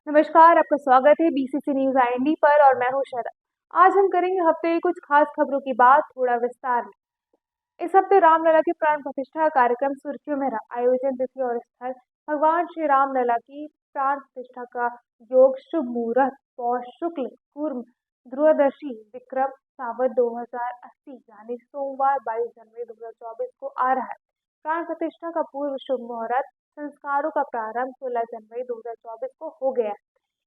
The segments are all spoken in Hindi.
नमस्कार, आपका स्वागत है बीसीसी न्यूज़ आईएनडी पर और मैं हूं शरद। आज हम करेंगे हफ्ते की कुछ खास खबरों की बात थोड़ा विस्तार में। इस हफ्ते रामलला की प्राण प्रतिष्ठा कार्यक्रम सुर्खियों में रहा। आयोजन तिथि और स्थल भगवान श्री रामलला की प्राण प्रतिष्ठा का योग शुभ मुहूर्त पौष शुक्ल पूर्व ध्रुवदर्शी विक्रम संवत 2080 यानी सोमवार 22 जनवरी 2024 को आ रहा है। प्राण प्रतिष्ठा का पूर्व शुभ मुहूर्त संस्कारों का प्रारंभ 16 जनवरी 2024 को हो गया है।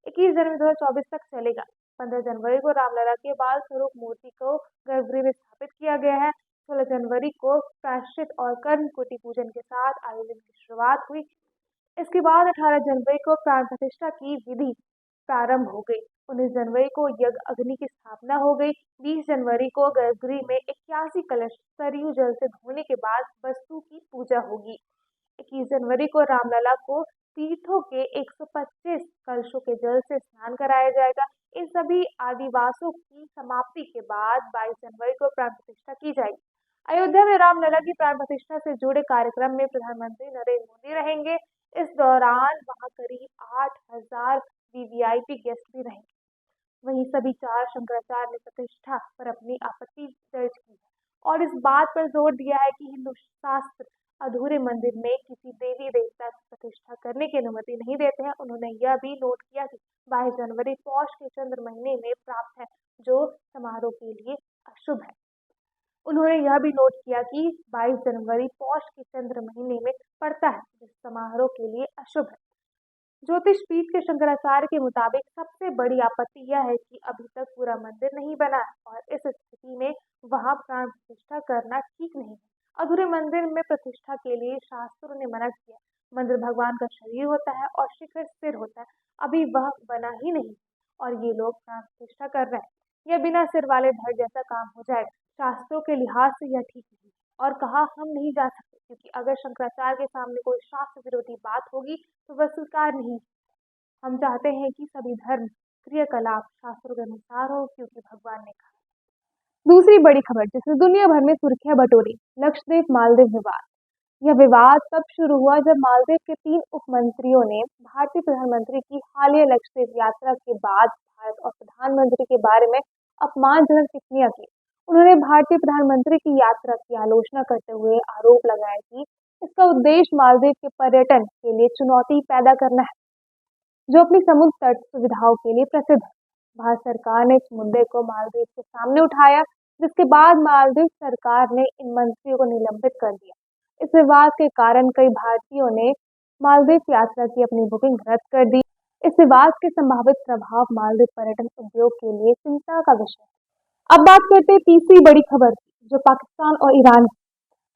21 जनवरी 2024 तक चलेगा। 15 जनवरी को रामलला के बाल स्वरूप मूर्ति को गर्भगृह में स्थापित किया गया है। 16 जनवरी को प्रायश्चित और कर्मकुटी पूजन के साथ आयोजन की शुरुआत हुई। इसके बाद 18 जनवरी को प्राण प्रतिष्ठा की विधि प्रारंभ हो गई। 19 जनवरी को यज्ञ अग्नि की स्थापना हो गई। 20 जनवरी को गर्भगृह में 81 कलश सरयू जल से धोने के बाद वस्तु की पूजा होगी। 21 जनवरी को रामलला को तीर्थों के 125 कलशों के जल से स्नान कराया जाएगा। इन सभी आदिवासों की समाप्ति के बाद 22 जनवरी को प्राण प्रतिष्ठा की जाएगी। अयोध्या में रामलला की प्राण प्रतिष्ठा से जुड़े कार्यक्रम में प्रधानमंत्री नरेंद्र मोदी रहेंगे। इस दौरान वहां करीब 8,000 वीवीआईपी गेस्ट भी रहेंगे। वहीं सभी 4 शंकराचार्य ने प्रतिष्ठा पर अपनी आपत्ति दर्ज की है और इस बात पर जोर दिया है कि हिंदू शास्त्र अधूरे मंदिर में किसी देवी देवता की प्रतिष्ठा करने की अनुमति नहीं देते हैं। उन्होंने यह भी नोट किया कि 22 जनवरी पौष के चंद्र महीने में प्राप्त है, जो समारोह के लिए अशुभ है। उन्होंने यह भी नोट किया कि 22 जनवरी पौष के चंद्र महीने में पड़ता है, जो समारोह के लिए अशुभ है। ज्योतिष पीठ के शंकराचार्य के मुताबिक सबसे बड़ी आपत्ति यह है कि अभी तक पूरा मंदिर नहीं बना है और इस स्थिति में वहां प्राण प्रतिष्ठा करना ठीक नहीं है। अधूरे मंदिर में प्रतिष्ठा के लिए शास्त्रों ने मना किया। मंदिर भगवान का शरीर होता है और शिखर स्थिर होता है। अभी वह बना ही नहीं और ये लोग प्राण प्रतिष्ठा कर रहे हैं। यह बिना सिर वाले धड़ जैसा काम हो जाएगा। शास्त्रों के लिहाज से यह ठीक नहीं और कहा हम नहीं जा सकते, क्योंकि अगर शंकराचार्य के सामने कोई शास्त्र विरोधी बात होगी तो वह स्वीकार नहीं। हम चाहते हैं कि सभी धर्म क्रियाकलाप शास्त्रों के अनुसार हो, क्योंकि भगवान ने कहा। दूसरी बड़ी खबर जिसने दुनिया भर में सुर्खियां बटोरी, लक्षद्वीप मालदीव विवाद। यह विवाद तब शुरू हुआ जब मालदीव के 3 उप मंत्रियों ने भारतीय प्रधानमंत्री की हालिया लक्षद्वीप यात्रा के बाद भारत और प्रधानमंत्री के बारे में अपमानजनक टिप्पणियां की। उन्होंने भारतीय प्रधानमंत्री की यात्रा की आलोचना करते हुए आरोप लगाया कि इसका उद्देश्य मालदीव के पर्यटन के लिए चुनौती पैदा करना है, जो अपनी समुद्र तट सुविधाओं के लिए प्रसिद्ध है। भारत सरकार ने इस मुद्दे को मालदीव के सामने उठाया, जिसके बाद मालदीव सरकार ने इन मंत्रियों को निलंबित कर दिया। इस विवाद के कारण कई भारतीयों ने मालदीव यात्रा की अपनी बुकिंग रद्द कर दी। इस विवाद के संभावित प्रभाव मालदीव पर्यटन उद्योग के लिए चिंता का विषय है। अब बात करते हैं तीसरी बड़ी खबर की, जो पाकिस्तान और ईरान की।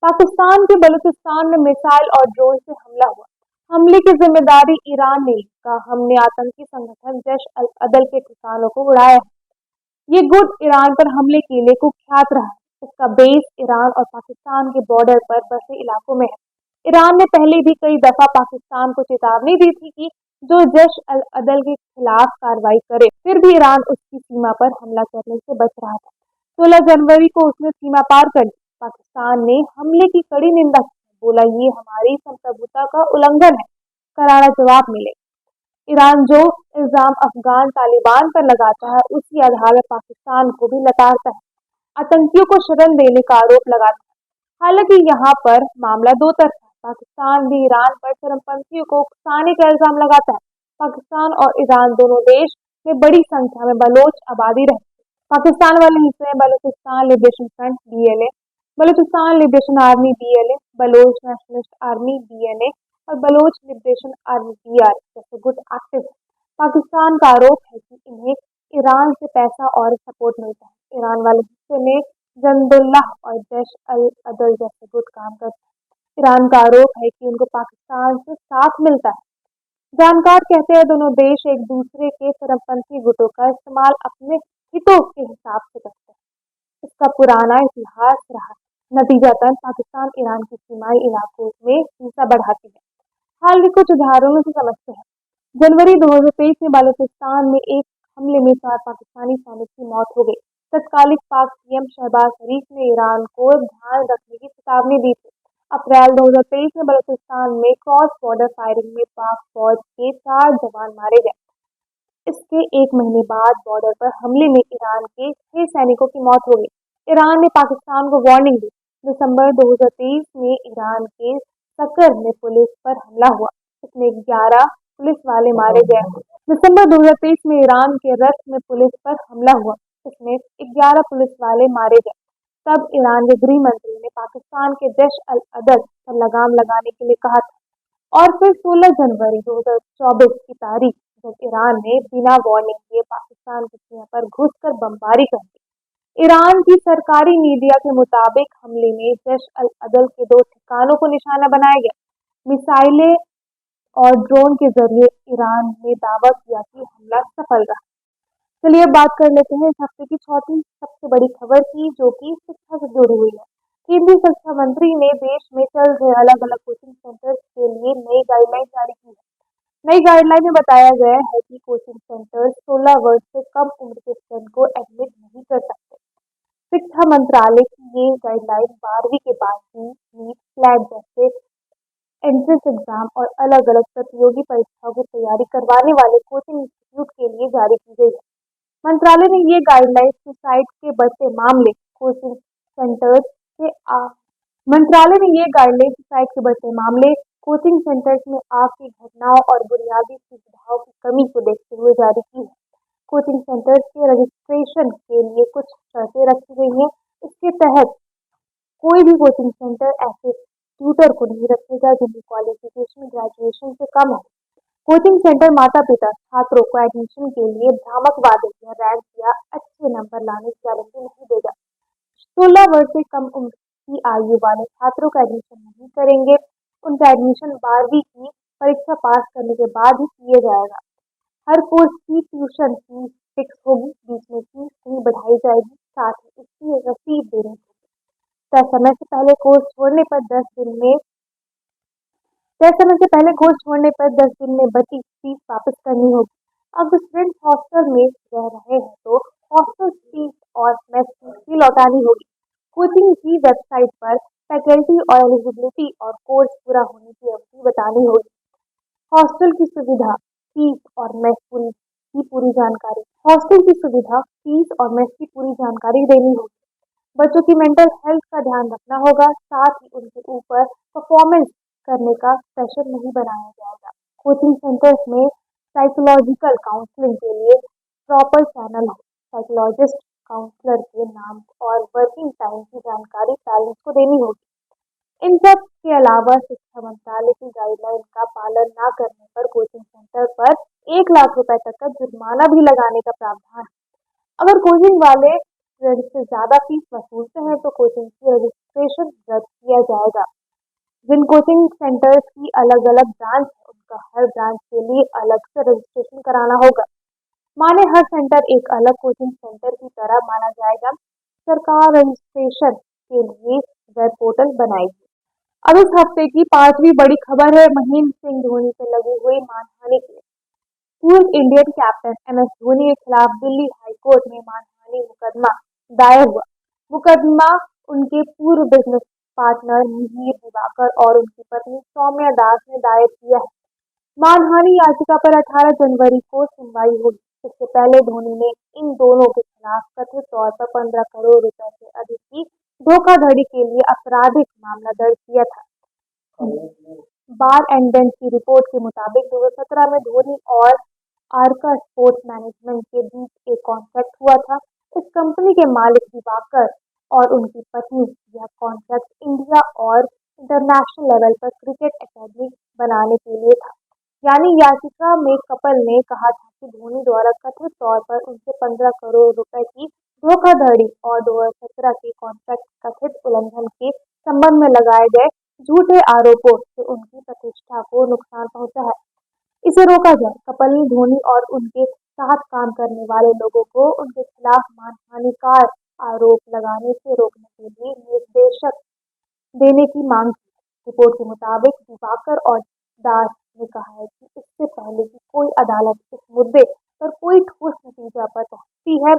पाकिस्तान के बलूचिस्तान में मिसाइल और ड्रोन से हमला हुआ। हमले की जिम्मेदारी ईरान ने ली। कहा, हमने आतंकी संगठन जैश अल अदल के ठिकानों को उड़ाया है। ये गुट ईरान पर हमले के लिए कुख्यात रहा है। इसका बेस ईरान और पाकिस्तान के बॉर्डर पर बसे इलाकों में है। ईरान ने पहले भी कई दफा पाकिस्तान को चेतावनी दी थी कि जो जैश अल अदल के खिलाफ कार्रवाई करे, फिर भी ईरान उसकी सीमा पर हमला करने से बच रहा था। 16 जनवरी को उसने सीमा पार कर दी। पाकिस्तान ने हमले की कड़ी निंदा की, बोला ये हमारी संप्रभुता का उल्लंघन है, करारा जवाब मिले। ईरान जो इल्जाम अफगान तालिबान पर लगाता है, उसी आधार पर पाकिस्तान को भी लताड़ता है, आतंकियों को शरण देने का आरोप लगाता है। हालांकि यहाँ पर मामला दो तरफा है। पाकिस्तान भी ईरान पर चरमपंथियों को उकसाने का इल्जाम लगाता है। पाकिस्तान और ईरान दोनों देश में बड़ी संख्या में बलोच आबादी रहती है। पाकिस्तान वाले हिस्से में Balochistan liberation front BLA, Balochistan liberation army BLA, Baloch nationalist army BNA और बलोच लिबरेशन आर्मी BR जैसे गुट एक्टिव है। पाकिस्तान का आरोप है कि इन्हें ईरान से पैसा और सपोर्ट मिलता है। ईरान वाले हिस्से में जंदुल्लाह और जैश अल अदल जैसे गुट काम करते हैं। ईरान का आरोप है कि उनको पाकिस्तान से साथ मिलता है। जानकार कहते हैं दोनों देश एक दूसरे के चरमपंथी गुटों का इस्तेमाल अपने हितों के हिसाब से करते हैं। इसका पुराना इतिहास रहा है। नतीजतन पाकिस्तान ईरान की सीमाई इलाकों में हिंसा बढ़ाती है। हाल के कुछ उदाहरणों से समझते हैं। जनवरी 2023 में बलूचिस्तान में एक हमले में 4 पाकिस्तानी सैनिक की मौत हो गई। तत्कालीन पाक PM शहबाज शरीफ ने ईरान को ध्यान रखने की चेतावनी दी थी। अप्रैल 2023 में बलूचिस्तान में क्रॉस बॉर्डर फायरिंग में पाक फौज के 4 जवान मारे गए। इसके एक महीने बाद बॉर्डर पर हमले में ईरान के 6 सैनिकों की मौत हो गई। ईरान ने पाकिस्तान को वार्निंग दी। दिसंबर 2023 में ईरान के सकर में पुलिस पर हमला हुआ। इसमें 11 पुलिस वाले मारे गए। दिसंबर 2023 में ईरान के रख में पुलिस पर हमला हुआ। इसमें 11 पुलिस वाले मारे गए। तब ईरान के गृह मंत्री ने पाकिस्तान के जैश अल अदद पर लगाम लगाने के लिए कहा था। और फिर 16 जनवरी 2024 की तारीख जब ईरान ने बिना वार्निंग दिए पाकिस्तान की सीमा पर घुसकर बमबारी कर दी। ईरान की सरकारी मीडिया के मुताबिक हमले में जैश अल अदल के 2 ठिकानों को निशाना बनाया गया। मिसाइलें और ड्रोन के जरिए ईरान ने दावा किया कि हमला सफल रहा। चलिए अब बात कर लेते हैं इस हफ्ते की चौथी सबसे बड़ी खबर की, जो कि शिक्षा से जुड़ी हुई है। केंद्रीय शिक्षा मंत्री ने देश में चल रहे अलग अलग कोचिंग सेंटर्स के लिए नई गाइडलाइन जारी की है। नई गाइडलाइन में बताया गया है कि कोचिंग सेंटर्स 16 वर्ष से कम उम्र के स्टूडेंट को एडमिट नहीं कर सकते। शिक्षा मंत्रालय की ये गाइडलाइन 12वीं के बाद ही नीट, फ्लैट जैसे एंट्रेंस एग्जाम और अलग अलग प्रतियोगी परीक्षाओं की तैयारी करवाने वाले कोचिंग इंस्टीट्यूट के लिए जारी की गई है। मंत्रालय ने ये गाइडलाइंस सुसाइड के बढ़ते मामले कोचिंग सेंटर्स से मंत्रालय ने ये गाइडलाइंस सुसाइड के बढ़ते मामले, कोचिंग सेंटर्स में आग की घटनाओं और बुनियादी सुविधाओं की कमी को देखते हुए जारी की है। कोचिंग सेंटर्स के रजिस्ट्रेशन के लिए कुछ शर्तें रखी गई हैं। इसके तहत कोई भी कोचिंग सेंटर ऐसे ट्यूटर को नहीं रखेगा जिनकी क्वालिफिकेशन ग्रेजुएशन से कम है। कोचिंग सेंटर माता पिता छात्रों को एडमिशन के लिए भ्रामक वादे या रैंक या अच्छे नंबर लाने की गारंटी नहीं देगा। 16 वर्ष से कम उम्र की आयु वाले छात्रों का एडमिशन नहीं करेंगे। उनका एडमिशन 12वीं की परीक्षा पास करने के बाद ही किया जाएगा। हर कोर्स की ट्यूशन फीस फिक्स होगी, बीच में फीस नहीं बढ़ाई जाएगी। साथ ही इसकी रसीद देनी होगी। तय समय से पहले कोर्स छोड़ने पर 10 दिन में बची फीस वापस करनी होगी। अगर स्टूडेंट हॉस्टल में रह रहे हैं तो हॉस्टल फीस और मेस फीस भी लौटानी होगी। कोचिंग की वेबसाइट पर फैकल्टी और एलिजिबिलिटी और कोर्स पूरा होने की अवधि बतानी होगी। हॉस्टल की सुविधा, फीस और मेस की पूरी जानकारी देनी होगी। बच्चों की मेंटल हेल्थ का ध्यान रखना होगा। साथ ही उनके ऊपर परफॉर्मेंस करने का प्रेशर नहीं बनाया जाएगा। कोचिंग सेंटर्स में साइकोलॉजिकल काउंसलिंग के लिए प्रॉपर चैनल हो। साइकोलॉजिस्ट काउंसलर के नाम और वर्किंग टाइम की जानकारी पेरेंट्स को देनी होगी। इन सब के अलावा शिक्षा मंत्रालय की गाइडलाइन का पालन न करने पर कोचिंग सेंटर पर 1 लाख रुपए तक का जुर्माना भी लगाने का प्रावधान है। अगर कोचिंग वाले से ज्यादा फीस वसूलते हैं तो कोचिंग की रजिस्ट्रेशन रद्द किया जाएगा। जिन कोचिंग सेंटर्स की अलग अलग ब्रांच है, उनका हर ब्रांच के लिए अलग से रजिस्ट्रेशन कराना होगा। माने हर सेंटर एक अलग कोचिंग सेंटर की तरह माना जाएगा। सरकार रजिस्ट्रेशन के लिए वेब पोर्टल बनाएगी। अब इस हफ्ते की 5वीं बड़ी खबर है महेंद्र सिंह धोनी से लगी हुई मानहानि की। पूर्व इंडियन कैप्टन MS धोनी के खिलाफ दिल्ली हाईकोर्ट में मानहानि मुकदमा दायर हुआ। मुकदमा उनके पूर्व बिजनेस पार्टनर मिहिर दिवाकर और उनकी पत्नी सौम्या दास ने दायर किया है। मानहानि याचिका पर 18 जनवरी को सुनवाई हुई। इससे पहले धोनी ने इन दोनों के खिलाफ कथित तौर पर 15 करोड़ रुपए से अधिक की धोखाधड़ी के लिए आपराधिक मामला दर्ज किया था। बार एंड बेंच की रिपोर्ट के मुताबिक 2017 में धोनी और आर्का स्पोर्ट्स मैनेजमेंट के बीच एक कॉन्ट्रैक्ट हुआ था। इस कंपनी के मालिक दिवाकर और उनकी पत्नी यह कॉन्ट्रैक्ट इंडिया और इंटरनेशनल लेवल पर क्रिकेट एकेडमी बनाने के लिए था। यानी याचिका में कपल ने कहा था कि धोनी द्वारा कथित तौर पर उनसे 15 करोड़ रुपए की धोखाधड़ी और 2017 के कॉन्ट्रैक्ट कथित उल्लंघन के संबंध में लगाए गए झूठे आरोपों से उनकी प्रतिष्ठा को नुकसान पहुंचा है। इसे रोका जाए। कपल ने धोनी और उनके साथ काम करने वाले लोगों को उनके खिलाफ मानहानिकार आरोप लगाने से रोकने के लिए निर्देशक देने की मांग की। रिपोर्ट के मुताबिक दिवाकर और दास ने कहा है कि इससे पहले कि कोई अदालत इस मुद्दे पर कोई ठोस नतीजा पर पहुंचती है,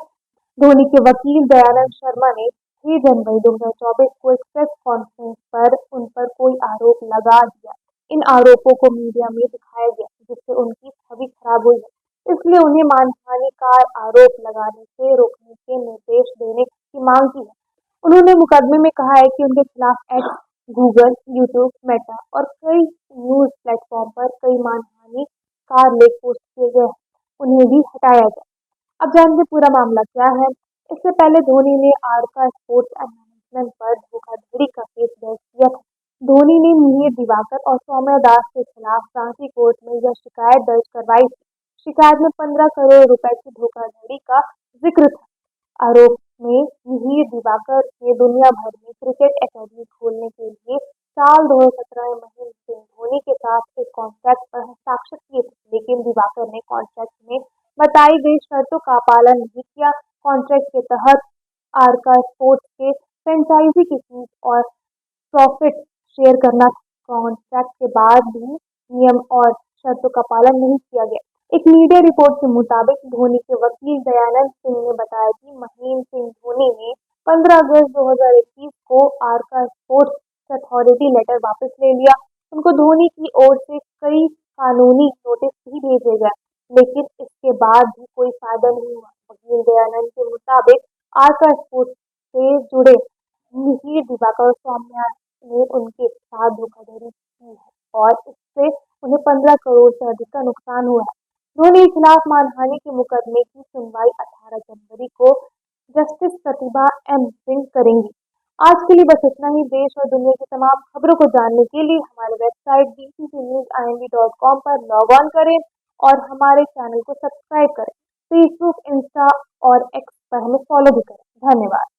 धोनी के वकील दयानंद शर्मा ने 6 जनवरी 2024 को एक प्रेस कॉन्फ्रेंस पर उन पर कोई आरोप लगा दिया। इन आरोपों को मीडिया में दिखाया गया, जिससे उनकी छवि खराब हुई है। इसलिए उन्हें मानहानि का आरोप लगाने से रोकने के निर्देश देने की मांग की है। उन्होंने मुकदमे में कहा है कि उनके खिलाफ एक्स, गूगल, यूट्यूब, मेटा और कई न्यूज प्लेटफॉर्म पर कई मानहानि का लेख पोस्ट किए गए हैं, उन्हें भी हटाया जाए। अब जानते पूरा मामला क्या है। इससे पहले धोनी ने आरका स्पोर्ट्स एंड मैनेजमेंट पर धोखाधड़ी का केस दर्ज किया था। धोनी ने मिहिर दिवाकर और सौम्या दास के खिलाफ रांची कोर्ट में यह शिकायत दर्ज करवाई थी। शिकायत में 15 करोड़ रुपए की धोखाधड़ी का जिक्र था। आरोप में मिहिर दिवाकर ने दुनिया भर में क्रिकेट एकेडमी खोलने के लिए साल 2017 में महेंद्र सिंह धोनी के साथ एक कॉन्ट्रैक्ट पर हस्ताक्षर किए थे, लेकिन दिवाकर ने कॉन्ट्रैक्ट में बताई गई शर्तों का पालन नहीं किया। कॉन्ट्रैक्ट के तहत आरका स्पोर्ट्स के फ्रेंचाइजी की फीस और प्रॉफिट शेयर करना था। कॉन्ट्रैक्ट के बाद भी नियम और शर्तों का पालन नहीं किया गया। एक मीडिया रिपोर्ट के मुताबिक धोनी के वकील दयानंद सिंह ने बताया कि महेंद्र सिंह धोनी ने 15 अगस्त 2021 को आरका स्पोर्ट्स अथॉरिटी लेटर वापस ले लिया। उनको धोनी की ओर से कई कानूनी नोटिस भी भेजे गए, लेकिन इसके बाद भी कोई फायदा नहीं हुआ। वकील दयानंद के मुताबिक आरका स्पोर्ट्स से जुड़े मिहिर दिवाकर और सौम्या ने उनके साथ धोखाधड़ी की है और इससे उन्हें 15 करोड़ से अधिक का नुकसान हुआ है। धोनी के खिलाफ मानहानि के मुकदमे की सुनवाई 18 जनवरी को जस्टिस प्रतिभा एम सिंह करेंगी। आज के लिए बस इतना ही। देश और दुनिया की तमाम खबरों को जानने के लिए हमारे वेबसाइट bccnewsint.com पर लॉग ऑन करें और हमारे चैनल को सब्सक्राइब करें। फेसबुक, इंस्टा और एक्स पर हमें फॉलो भी करें। धन्यवाद।